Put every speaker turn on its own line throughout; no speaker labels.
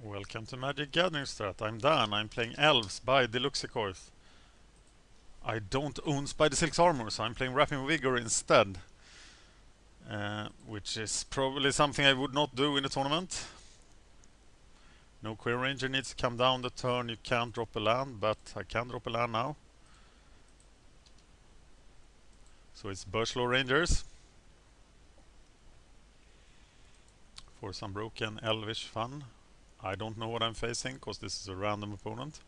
Welcome to Magic Gathering Strat. I'm Dan. I'm playing Elves by Deluxeicoff. I don't own Spidersilk Armor, so I'm playing Wrapping Vigor instead. Which is probably something I would not do in a tournament. No Queer Ranger needs to come down the turn. You can't drop a land, but I can drop a land now. So it's Burslow Rangers. For some broken Elvish fun. I don't know what I'm facing, because this is a random opponent.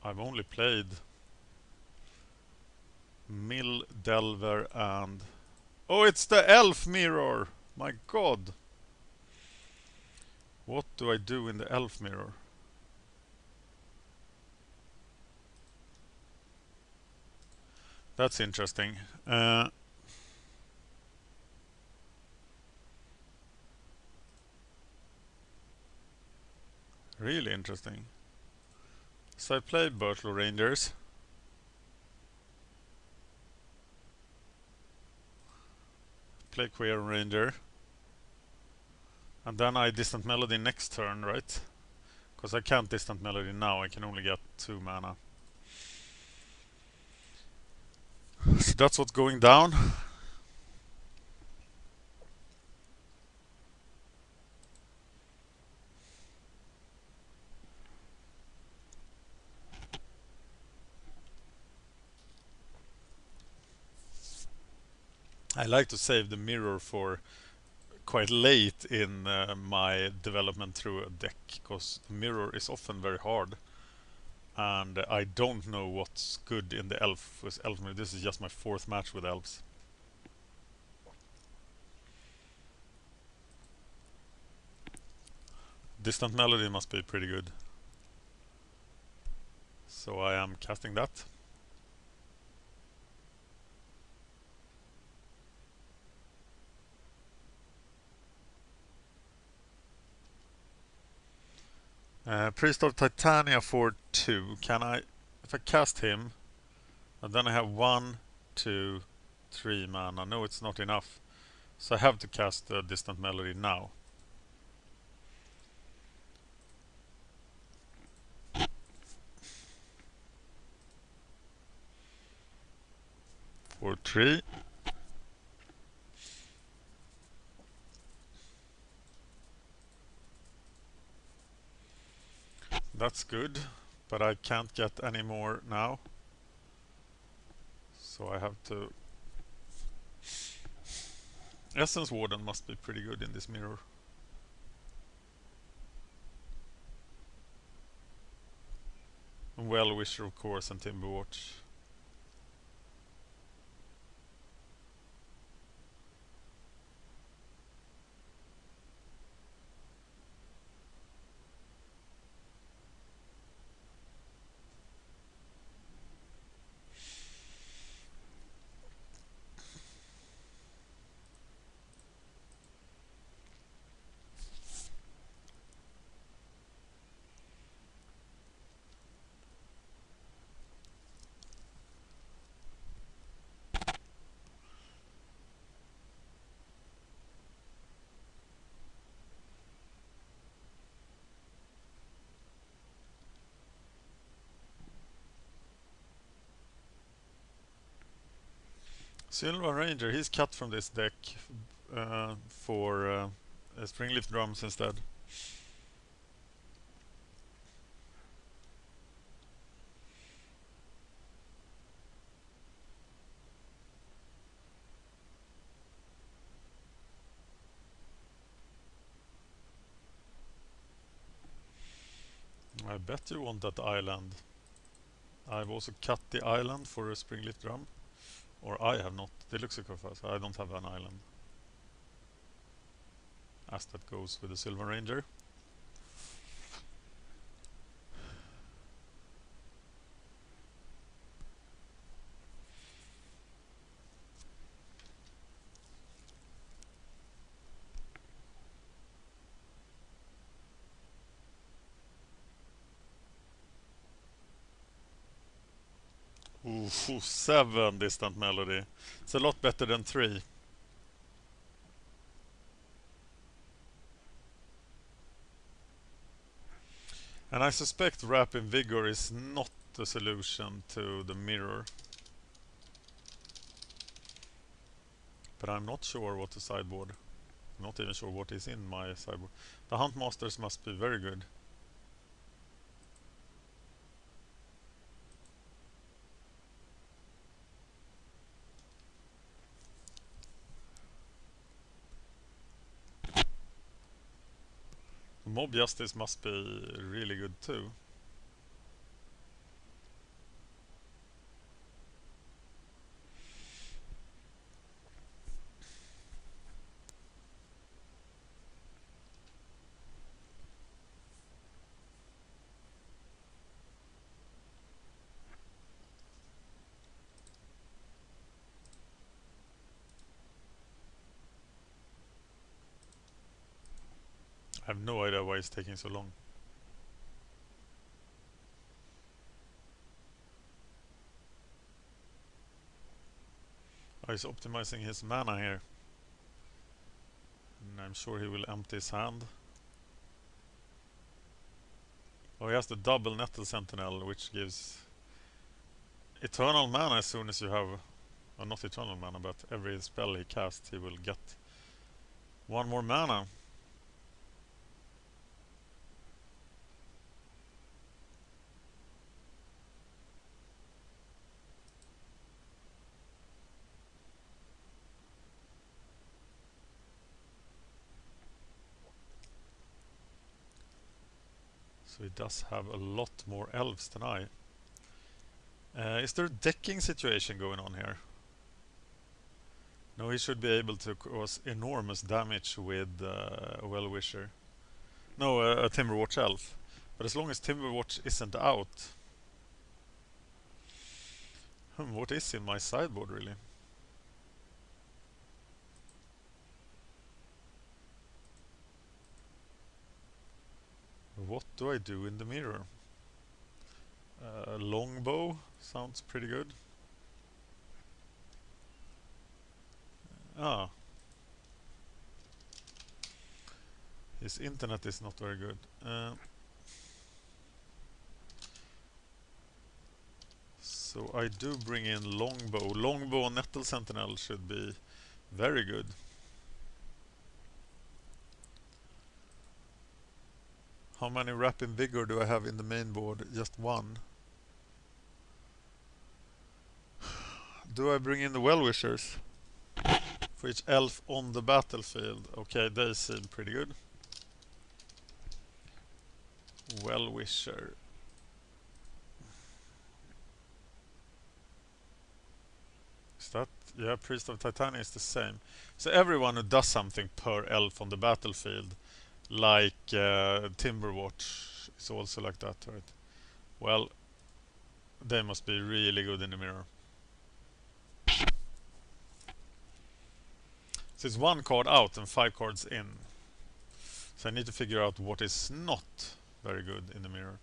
I've only played Mill, Delver and... Oh, it's the Elf Mirror! My god! What do I do in the Elf Mirror? That's interesting. Really interesting. So I played Burslow Rangers. Play Queer Ranger. And then I Distant Melody next turn, right? Because I can't Distant Melody now, I can only get 2 mana. So that's what's going down. I like to save the mirror for quite late in my development through a deck, because the mirror is often very hard. And I don't know what's good in the elf with elf. This is just my 4th match with elves. Distant Melody must be pretty good. So I am casting that. Priest of Titania for 2. Can I, if I cast him, and then I have 1, 2, 3 mana. No, it's not enough. So I have to cast the Distant Melody now. For 3. That's good, but I can't get any more now. So I have to... Essence Warden must be pretty good in this mirror. Wellwisher, of course, and Timberwatch. Silver Ranger, he's cut from this deck for Springleaf Drums instead. I bet you want that island. I've also cut the island for a Springleaf Drum. Or I have not. Deluxeicoff has. I don't have an island. As that goes with the Silver Ranger. Ooh, 7 Distant Melody. It's a lot better than 3. And I suspect Wrap in Vigor is not the solution to the mirror. But I'm not sure what the sideboard. I'm not even sure what is in my sideboard. The Hunt Masters must be very good. Mob Justice must be really good too. I have no idea why it's taking so long. Oh, he's optimizing his mana here. And I'm sure he will empty his hand. Oh, he has the double Nettle Sentinel, which gives eternal mana as soon as you have... Well, not eternal mana, but every spell he casts, he will get one more mana. So he does have a lot more elves than I. Is there a decking situation going on here? No, he should be able to cause enormous damage with Wellwisher. No, a Timberwatch elf. But as long as Timberwatch isn't out... what is in my sideboard really? What do I do in the mirror? Longbow sounds pretty good. Ah. His internet is not very good. So I do bring in Longbow. Longbow and Nettle Sentinel should be very good. How many Wrap in Vigor do I have in the main board? Just one. Do I bring in the Wellwishers? For each elf on the battlefield. Okay, they seem pretty good. Wellwisher. Is that... Yeah, Priest of Titania is the same. So everyone who does something per elf on the battlefield, like Timberwatch, is also like that, right? Well, they must be really good in the mirror. So it's one card out and 5 cards in. So I need to figure out what is not very good in the mirror.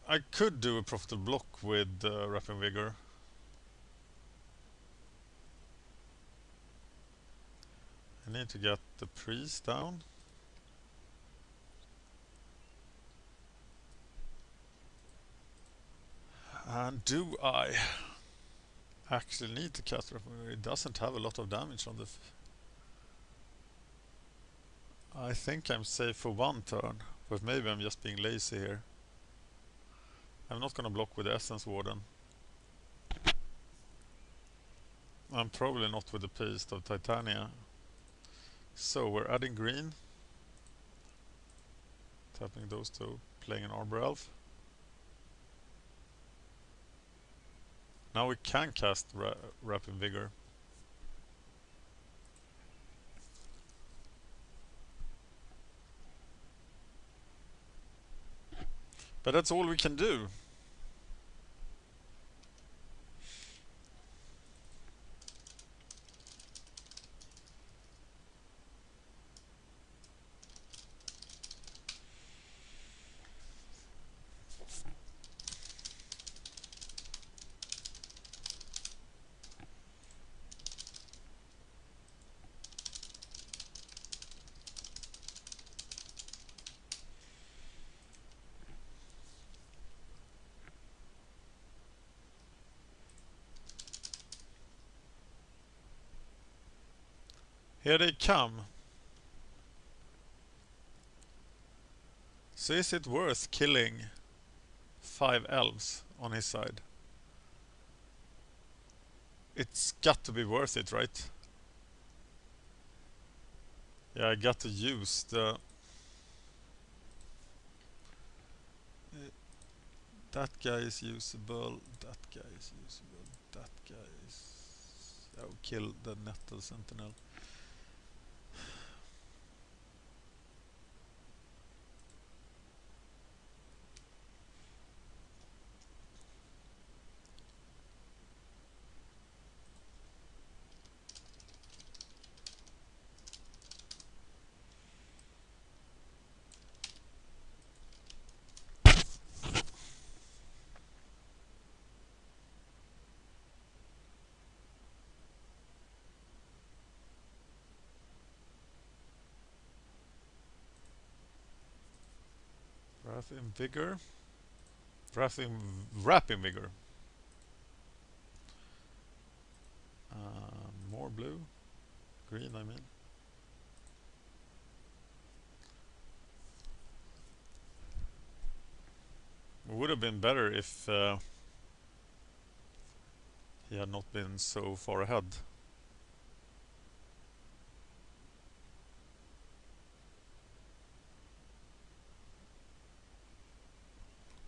I could do a profitable block with Wrap in Vigor. I need to get the priest down. And do I actually need to cast Wrap in Vigor? It doesn't have a lot of damage on the... I think I'm safe for one turn, but maybe I'm just being lazy here. I'm not gonna block with the Essence Warden. I'm probably not with the Priest of Titania. So we're adding green. Tapping those two, playing an Arbor Elf. Now we can cast Wrap in Vigor. But that's all we can do. Here they come. So is it worth killing 5 elves on his side? It's got to be worth it, right? Yeah, I got to use the... that guy is usable, that guy is usable, that guy is... I'll kill the Nettle Sentinel. Wrathing Vigor. Wrapping Vigor. More blue. Green, I mean. It would have been better if he had not been so far ahead.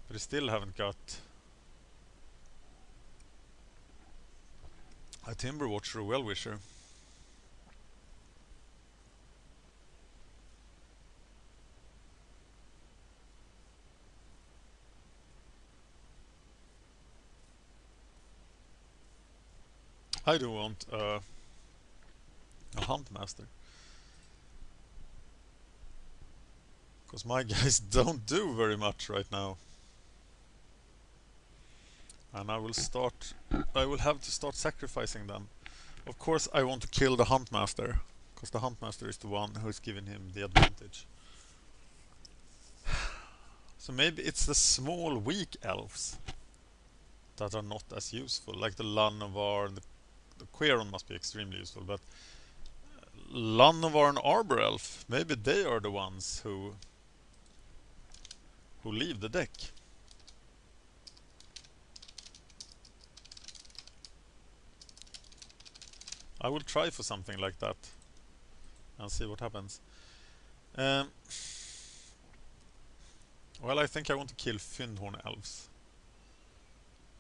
But I still haven't got a Timber Watcher or Wellwisher. I do want a Huntmaster. Because my guys don't do very much right now. And I will have to start sacrificing them. Of course I want to kill the Huntmaster, because the Huntmaster is the one who is giving him the advantage. So maybe it's the small weak elves that are not as useful, like the Llanowar and the Queron must be extremely useful, but Llanowar and Arbor Elf, maybe they are the ones who leave the deck. I will try for something like that and see what happens. Well, I think I want to kill Fyndhorn Elves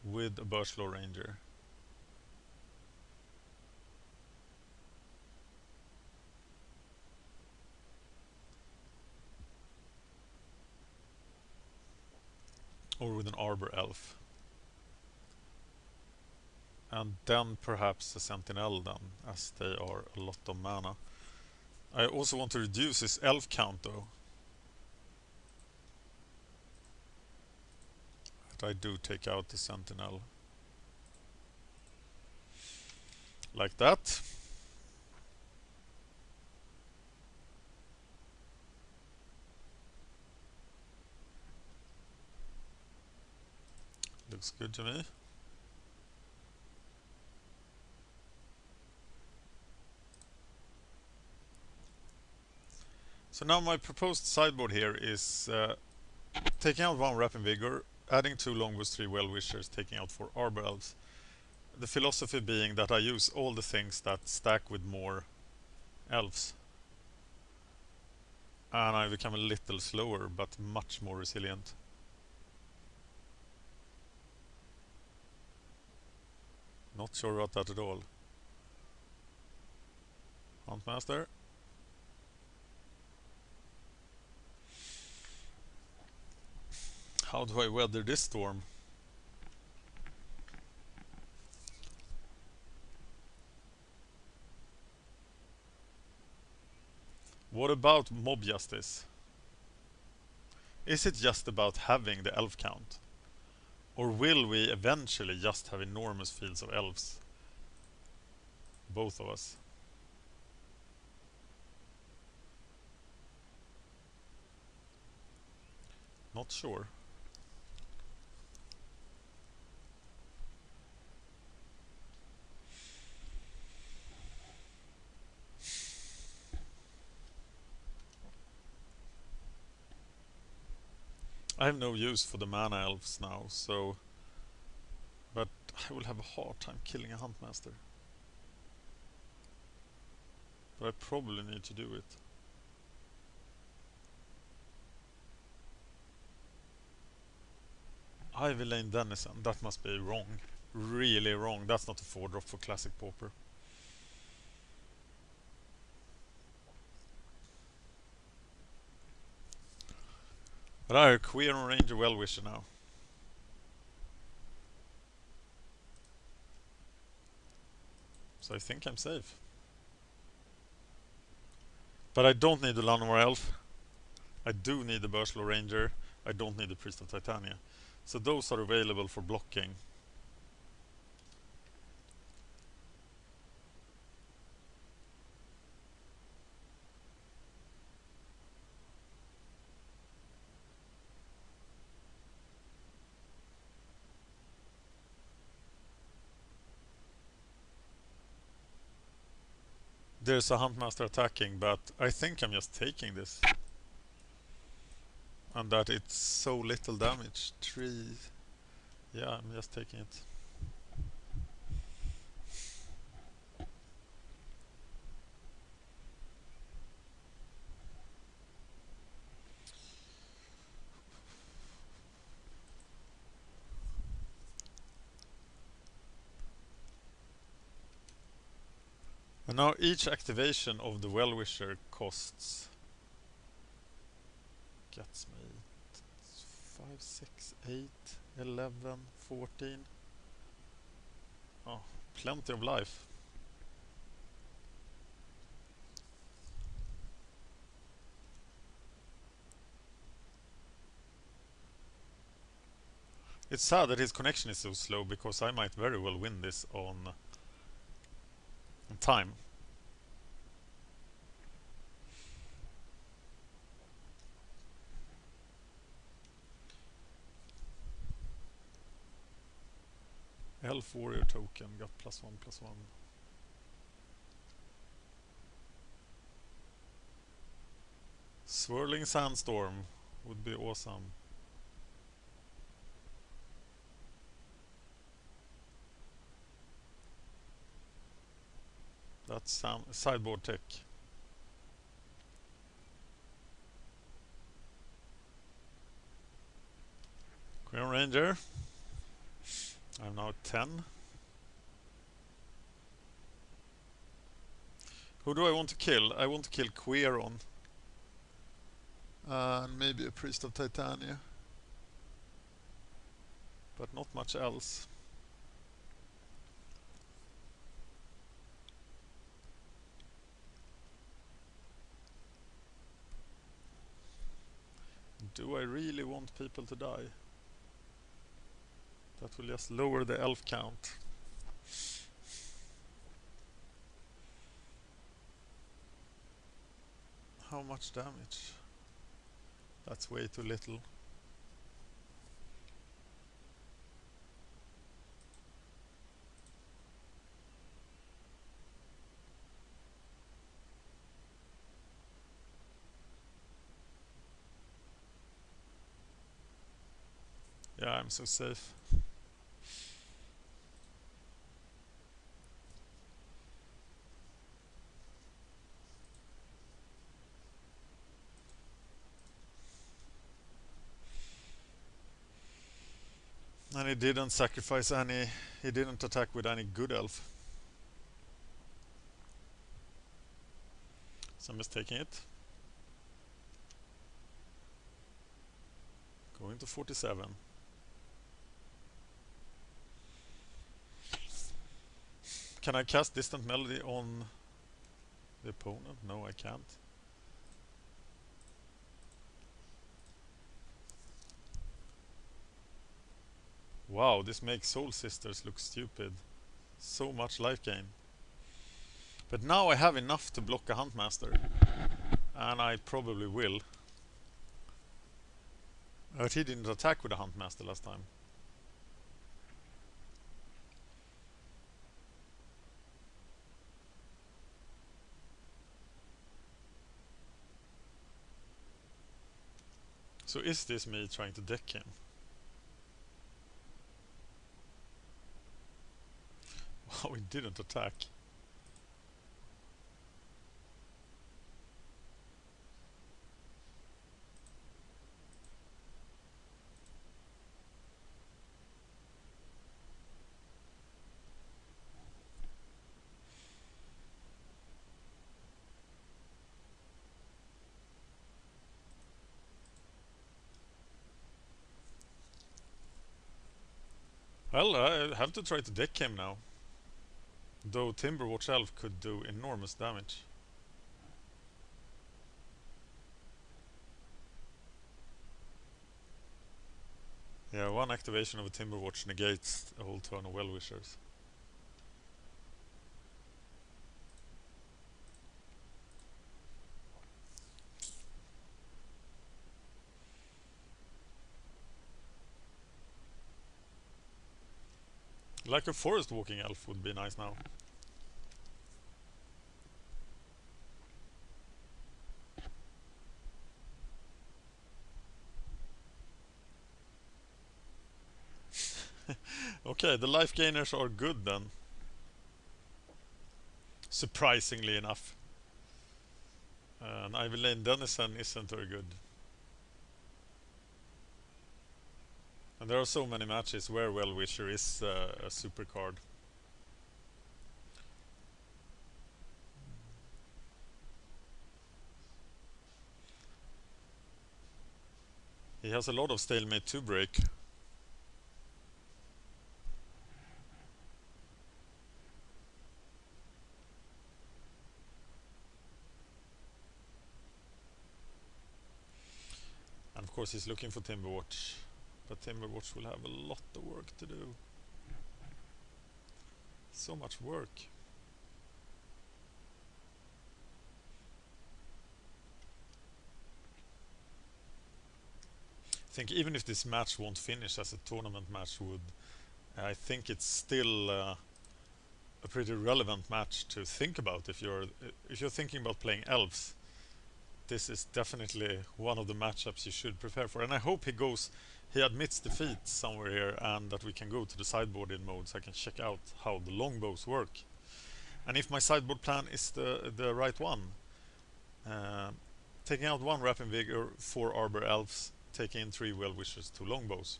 with a Birchlaw Ranger. Or with an Arbor Elf. And then perhaps a Sentinel then, as they are a lot of mana. I also want to reduce his elf count though. But I do take out the Sentinel. Like that. Looks good to me. So now my proposed sideboard here is taking out 1 Wrapping Vigor, adding 2 Longbows, 3 Wellwishers, taking out 4 Arbor Elves. The philosophy being that I use all the things that stack with more elves. And I become a little slower, but much more resilient. Not sure about that at all. Huntmaster. How do I weather this storm? What about mob justice? Is it just about having the elf count? Or will we eventually just have enormous fields of elves? Both of us. Not sure. I have no use for the mana elves now, so... But I will have a hard time killing a Huntmaster. But I probably need to do it. Ivy Lane Denizen, that must be wrong. Really wrong. That's not a 4-drop for Classic Pauper. But I have Queer and Ranger Wellwisher now. So I think I'm safe. But I don't need the Llanowar Elf. I do need the Burslow Ranger. I don't need the Priest of Titania. So those are available for blocking. There's a Huntmaster attacking, but I think I'm just taking this. And that it's so little damage. 3... Yeah, I'm just taking it. And now each activation of the Wellwisher costs... Gets me 5, 6, 8, 11, 14. Oh, plenty of life. It's sad that his connection is so slow, because I might very well win this on time. Elf Warrior token, got +1/+1. Swirling Sandstorm would be awesome. That's some sideboard tech. Queen Ranger. I'm now at 10. Who do I want to kill? I want to kill Queeron. And maybe a Priest of Titania. But not much else. Do I really want people to die? That will just lower the elf count. How much damage? That's way too little. Yeah, I'm so safe. And he didn't sacrifice any... He didn't attack with any good elf. So I'm just taking it. Going to 47. Can I cast Distant Melody on the opponent? No, I can't. Wow, this makes Soul Sisters look stupid. So much life gain. But now I have enough to block a Huntmaster. And I probably will. But he didn't attack with a Huntmaster last time. So is this me trying to deck him? Wow, he didn't attack. Well, I have to try to deck him now. Though Timberwatch Elf could do enormous damage. Yeah, one activation of a Timberwatch negates a whole turn of Wellwishers. Like a forest walking elf would be nice now. Okay, the life gainers are good then. Surprisingly enough. And Ivy Lane Denizen isn't very good. And there are so many matches where Wellwisher is a super card. He has a lot of stalemate to break. And of course he's looking for Timberwatch. But Timberwatch will have a lot of work to do. So much work. I think even if this match won't finish as a tournament match would, I think it's still a pretty relevant match to think about if you're thinking about playing elves. This is definitely one of the matchups you should prepare for, and I hope he admits defeat somewhere here, and that we can go to the sideboard in mode so I can check out how the longbows work, and if my sideboard plan is the right one. Taking out one Rapid Vigor, 4 Arbor Elves, taking in 3 Wellwishers, 2 Longbows.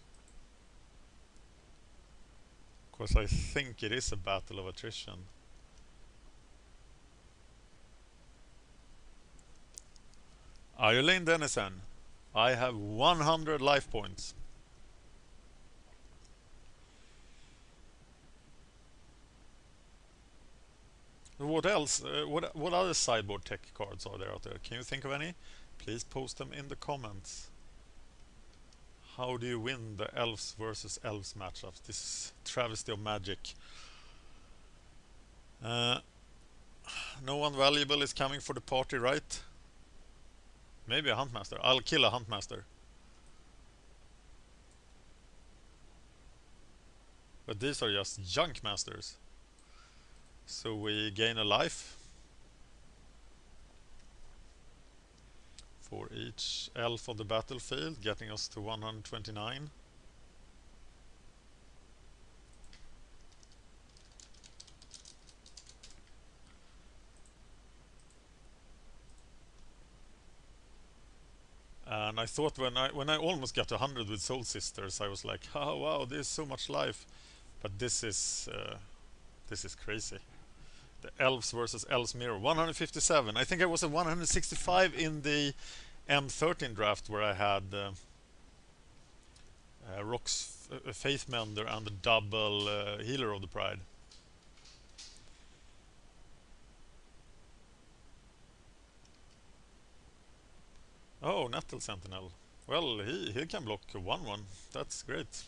Of course, I think it is a battle of attrition. Iolane Denizen. I have 100 life points. What else? What other sideboard tech cards are there out there? Can you think of any? Please post them in the comments. How do you win the elves versus elves matchups? This is travesty of magic. No one valuable is coming for the party, right? Maybe a Huntmaster. I'll kill a Huntmaster. But these are just junk masters. So we gain a life for each elf on the battlefield, getting us to 129. And I thought when I almost got 100 with Soul Sisters, I was like, oh wow, there's so much life. But this is crazy. The elves versus elves mirror, 157. I think I was at 165 in the M13 draft where I had Rock's Faithmender and the double Healer of the Pride. Oh, Nettle Sentinel. Well, he can block 1/1. That's great.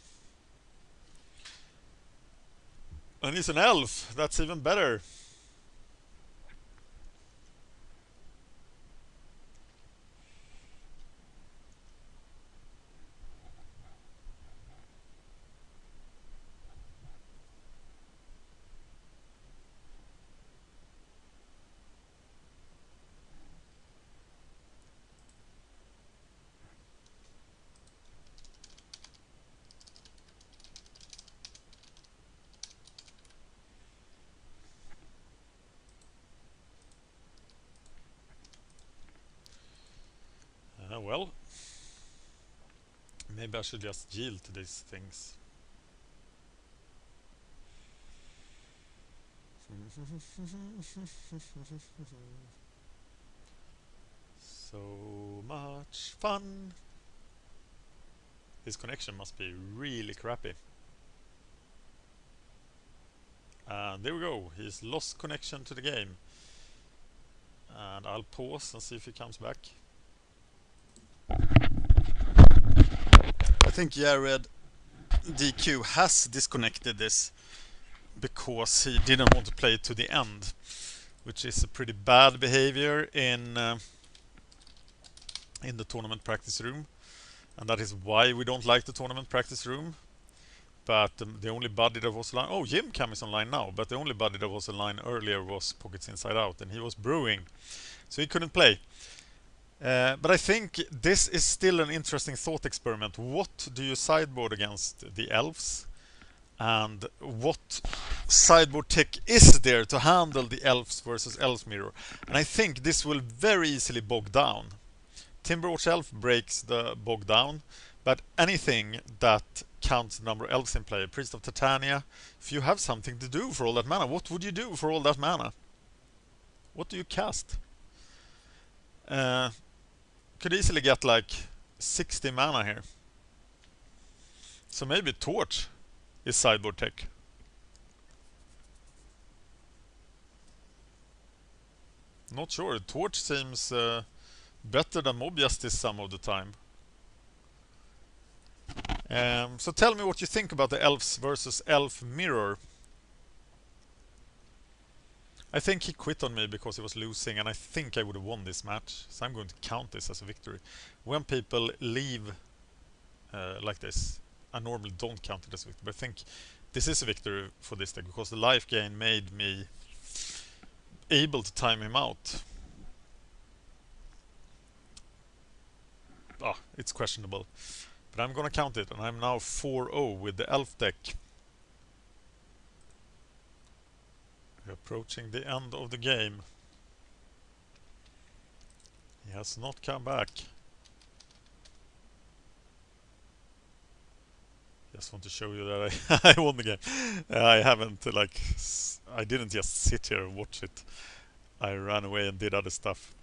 And he's an elf. That's even better. Well, maybe I should just yield to these things. So much fun. His connection must be really crappy. And there we go. He's lost connection to the game. And I'll pause and see if he comes back. I think Jared DQ has disconnected this because he didn't want to play it to the end, which is a pretty bad behavior in the tournament practice room, and that is why we don't like the tournament practice room. But the only buddy that was online, oh, Jim Cam is online now, but the only buddy that was online earlier was Pockets Inside Out, and he was brewing, so he couldn't play. But I think this is still an interesting thought experiment. What do you sideboard against the elves? And what sideboard tech is there to handle the elves versus elves mirror? And I think this will very easily bog down. Timberwatch Elf breaks the bog down, but anything that counts the number of elves in play, Priest of Titania, if you have something to do for all that mana, what would you do for all that mana? What do you cast? Could easily get like 60 mana here. So maybe Torch is sideboard tech. Not sure. Torch seems better than Mob Justice some of the time. So tell me what you think about the elves versus elf mirror. I think he quit on me because he was losing, and I think I would have won this match. So I'm going to count this as a victory. When people leave like this, I normally don't count it as a victory, but I think this is a victory for this deck because the life gain made me able to time him out. It's questionable, but I'm gonna count it, and I'm now 4-0 with the elf deck. We're approaching the end of the game. He has not come back. Just want to show you that I won the game. I haven't, I didn't just sit here and watch it. I ran away and did other stuff.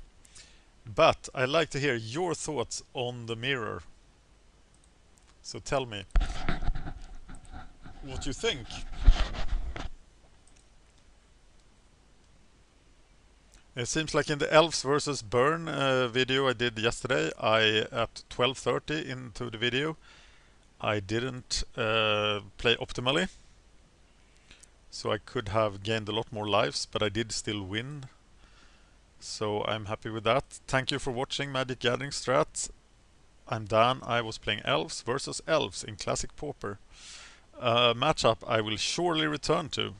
But I'd like to hear your thoughts on the mirror. So tell me what you think. It seems like in the Elves versus Burn video I did yesterday, at 12:30 into the video, I didn't play optimally. So I could have gained a lot more lives, but I did still win. So I'm happy with that. Thank you for watching Magic Gathering Strat. I'm Dan. I was playing Elves versus Elves in Classic Pauper. Matchup I will surely return to.